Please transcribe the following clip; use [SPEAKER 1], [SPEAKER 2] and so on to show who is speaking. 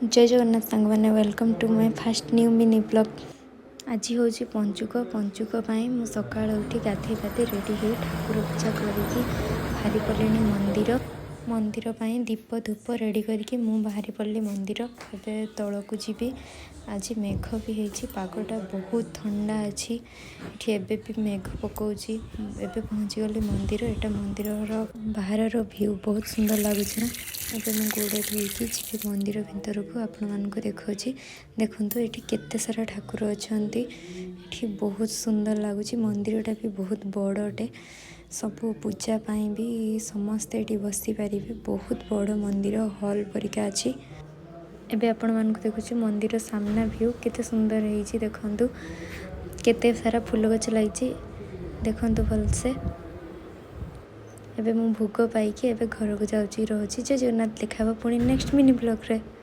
[SPEAKER 1] जय जगन्नाथ सांग मैंने welcome to my fast new mini blog. आज हूँ पंचुक मु सका उठी गाधे पाधे रेडी हो ठाकुर पूजा करके बाहरी पड़े मंदिर पर दीप धूप रेडी करके मु बाहरी पड़ी मंदिर ए तौक जी। आज मेघ भी होती पागटा बहुत ठंडा अच्छी एबे भी मेघ पकाउची। एबे पहुँची गली मंदिर एटा मंदिर बाहर व्यू बहुत सुंदर लगुच ना। एबे मु गोड़ धोईकी जी मंदिर भीतर को आपण मानक देखुची। देखंतु एठी केते सारा ठाकुर अछंती। एठी बहुत सुंदर लगुच मंदिरटा भी बहुत बड़टे सबू पूजा पाई भी समस्ते एठी बसी पारे। बहुत बड़ मंदिर हॉल परिका अच्छी। एबे आपण मानक देखुची मंदिर सामना व्यू केते सुंदर है। देखंतु केते सारा फूल गछ लगी देखंतु भलसे। एबे मु भोग पाई कि एबे घर को जाऊँगी रहुची। जय जगन्नाथ। देखा पुणी नेक्स्ट मिनी ब्लॉग रे।